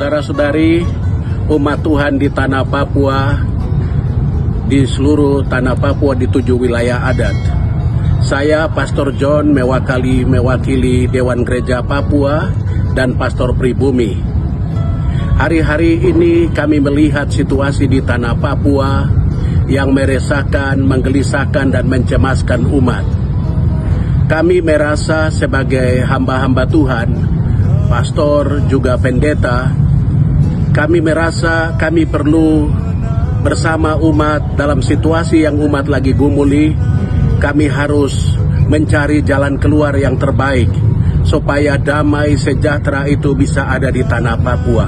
Saudara-saudari, umat Tuhan di tanah Papua, di seluruh tanah Papua di 7 wilayah adat. Saya, Pastor John, mewakili Dewan Gereja Papua dan Pastor Pribumi. Hari-hari ini kami melihat situasi di tanah Papua yang meresahkan, menggelisahkan, dan mencemaskan umat. Kami merasa sebagai hamba-hamba Tuhan, pastor juga pendeta, kami merasa kami perlu bersama umat dalam situasi yang umat lagi gumuli. Kami harus mencari jalan keluar yang terbaik supaya damai sejahtera itu bisa ada di tanah Papua.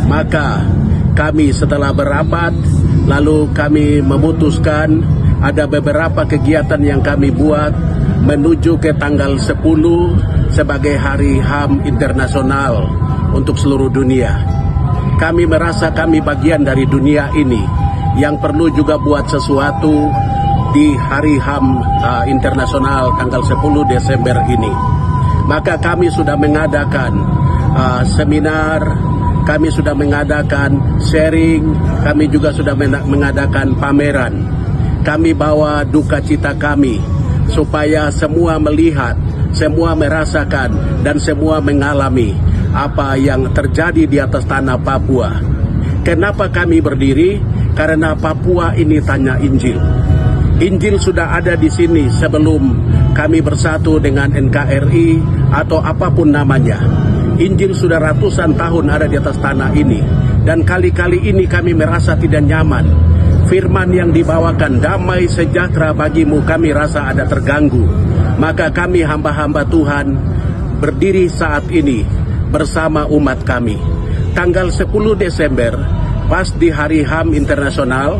Maka kami setelah berapat, lalu kami memutuskan ada beberapa kegiatan yang kami buat menuju ke tanggal 10 sebagai Hari HAM Internasional untuk seluruh dunia. Kami merasa kami bagian dari dunia ini yang perlu juga buat sesuatu di Hari HAM Internasional tanggal 10 Desember ini. Maka kami sudah mengadakan seminar, kami sudah mengadakan sharing, kami juga sudah mengadakan pameran. Kami bawa duka cita kami supaya semua melihat, semua merasakan, dan semua mengalami apa yang terjadi di atas tanah Papua. Kenapa kami berdiri? Karena Papua ini tanya Injil. Injil sudah ada di sini sebelum kami bersatu dengan NKRI atau apapun namanya. Injil sudah ratusan tahun ada di atas tanah ini. Dan kali-kali ini kami merasa tidak nyaman. Firman yang dibawakan, damai sejahtera bagimu, kami rasa ada terganggu. Maka kami hamba-hamba Tuhan berdiri saat ini bersama umat kami. Tanggal 10 Desember, pas di Hari HAM Internasional,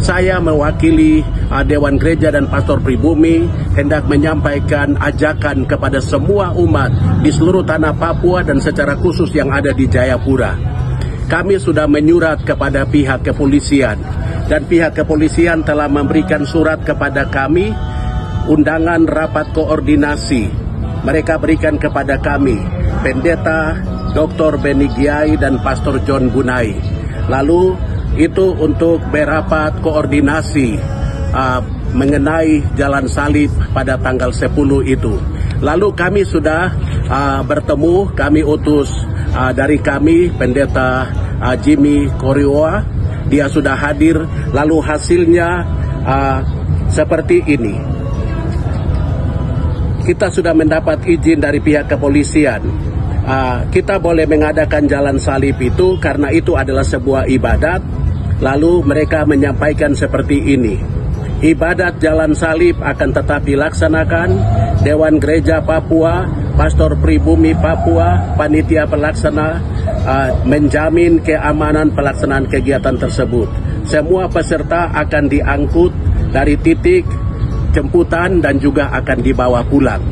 saya mewakili Dewan Gereja dan Pastor Pribumi hendak menyampaikan ajakan kepada semua umat di seluruh tanah Papua dan secara khusus yang ada di Jayapura. Kami sudah menyurat kepada pihak kepolisian, dan pihak kepolisian telah memberikan surat kepada kami, undangan rapat koordinasi. Mereka berikan kepada kami, Pendeta Dr. Beni Gyai dan Pastor John Gunai. Lalu itu untuk berapat koordinasi mengenai jalan salib pada tanggal 10 itu. Lalu kami sudah bertemu, kami utus dari kami Pendeta Jimmy Korioa, dia sudah hadir. Lalu hasilnya seperti ini. Kita sudah mendapat izin dari pihak kepolisian. Kita boleh mengadakan jalan salib itu karena itu adalah sebuah ibadat. Lalu mereka menyampaikan seperti ini. Ibadat jalan salib akan tetap dilaksanakan. Dewan Gereja Papua, Pastor Pribumi Papua, panitia pelaksana menjamin keamanan pelaksanaan kegiatan tersebut. Semua peserta akan diangkut dari titik jemputan dan juga akan dibawa pulang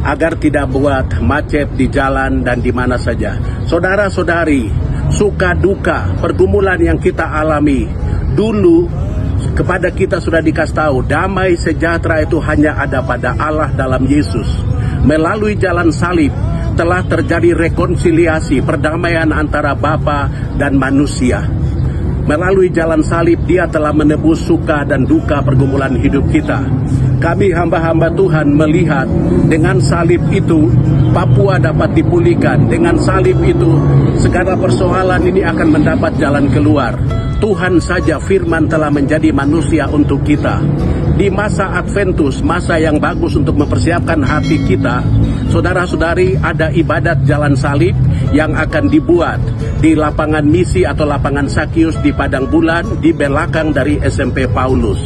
agar tidak buat macet di jalan dan di mana saja. Saudara-saudari, suka duka pergumulan yang kita alami dulu, kepada kita sudah dikasih tahu damai sejahtera itu hanya ada pada Allah dalam Yesus. Melalui jalan salib telah terjadi rekonsiliasi, perdamaian antara Bapa dan manusia. Melalui jalan salib dia telah menebus suka dan duka pergumulan hidup kita. Kami hamba-hamba Tuhan melihat dengan salib itu Papua dapat dipulihkan. Dengan salib itu segala persoalan ini akan mendapat jalan keluar. Tuhan saja firman telah menjadi manusia untuk kita. Di masa Adventus, masa yang bagus untuk mempersiapkan hati kita, saudara-saudari, ada ibadat jalan salib yang akan dibuat di lapangan misi atau lapangan Sakius di Padang Bulan di belakang dari SMP Paulus.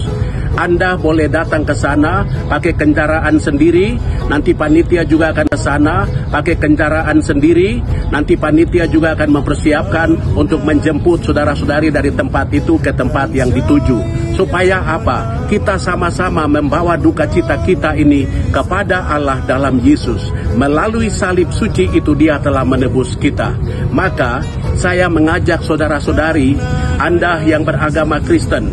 Anda boleh datang ke sana pakai kendaraan sendiri, nanti panitia juga akan ke sana pakai kendaraan sendiri, nanti panitia juga akan mempersiapkan untuk menjemput saudara-saudari dari tempat itu ke tempat yang dituju. Supaya apa? Kita sama-sama membawa duka cita kita ini kepada Allah dalam Yesus. Melalui salib suci itu dia telah menebus kita. Maka saya mengajak saudara-saudari, Anda yang beragama Kristen,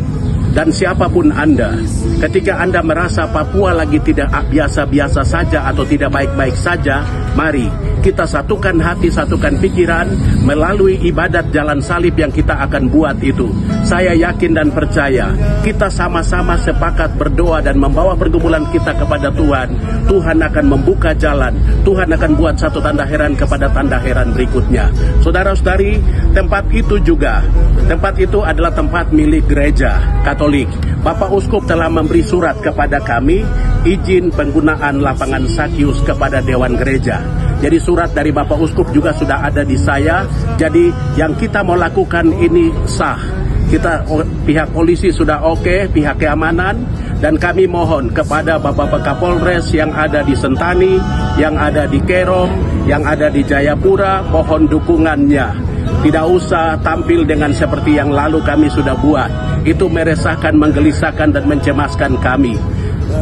Dan siapapun Anda, ketika Anda merasa Papua lagi tidak biasa-biasa saja atau tidak baik-baik saja, mari kita satukan hati, satukan pikiran melalui ibadat jalan salib yang kita akan buat itu. Saya yakin dan percaya kita sama-sama sepakat berdoa dan membawa pergumulan kita kepada Tuhan. Tuhan akan membuka jalan, Tuhan akan buat satu tanda heran kepada tanda heran berikutnya. Saudara-saudari, tempat itu adalah tempat milik gereja Katolik. Bapak Uskup telah memberi surat kepada kami izin penggunaan lapangan Sakyus kepada Dewan Gereja. Jadi surat dari Bapak Uskup juga sudah ada di saya. Jadi yang kita mau lakukan ini sah. Pihak polisi sudah oke, pihak keamanan, dan kami mohon kepada Bapak Kapolres yang ada di Sentani, yang ada di Kerom, yang ada di Jayapura, mohon dukungannya. Tidak usah tampil dengan seperti yang lalu kami sudah buat. Itu meresahkan, menggelisahkan, dan mencemaskan kami.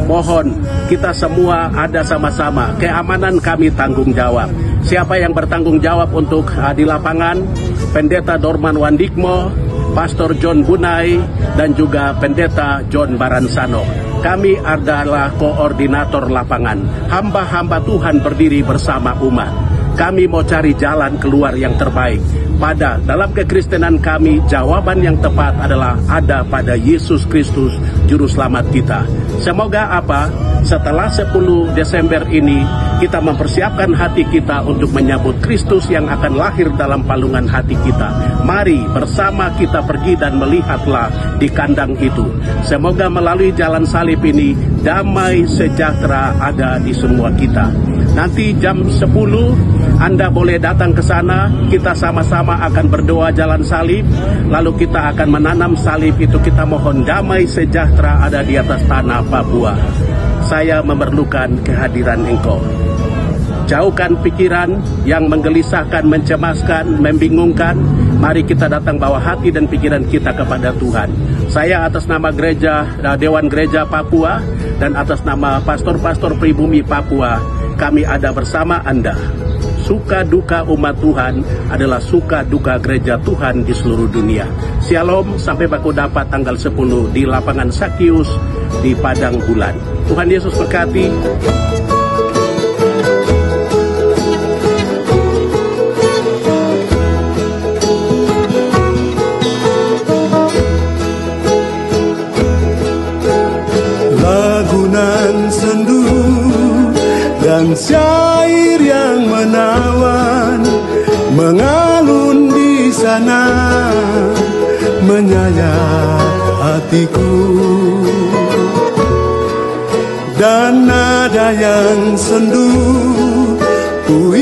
Mohon kita semua ada sama-sama. Keamanan kami tanggung jawab. Siapa yang bertanggung jawab untuk di lapangan? Pendeta Dorman Wandikmo, Pastor John Bunai, dan juga Pendeta John Baransano. Kami adalah koordinator lapangan. Hamba-hamba Tuhan berdiri bersama umat. Kami mau cari jalan keluar yang terbaik. Dalam kekristenan kami, jawaban yang tepat adalah ada pada Yesus Kristus, Juru Selamat kita. Semoga setelah 10 Desember ini, kita mempersiapkan hati kita untuk menyambut Kristus yang akan lahir dalam palungan hati kita. Mari bersama kita pergi dan melihatlah di kandang itu. Semoga melalui jalan salib ini, damai sejahtera ada di semua kita. Nanti jam 10 Anda boleh datang ke sana. Kita sama-sama akan berdoa jalan salib. Lalu kita akan menanam salib itu. Kita mohon damai sejahtera ada di atas tanah Papua. Saya memerlukan kehadiran engkau. Jauhkan pikiran yang menggelisahkan, mencemaskan, membingungkan. Mari kita datang bawa hati dan pikiran kita kepada Tuhan. Saya atas nama Dewan Gereja Papua dan atas nama pastor-pastor pribumi Papua, kami ada bersama Anda. Suka duka umat Tuhan adalah suka duka gereja Tuhan di seluruh dunia. Shalom, sampai baku dapat tanggal 10 di lapangan Sakyus di Padang Bulan. Tuhan Yesus berkati. Lagunan sendu dan syair yang menawan mengalun di sana, menyayat hatiku. Dan nada yang sendu ku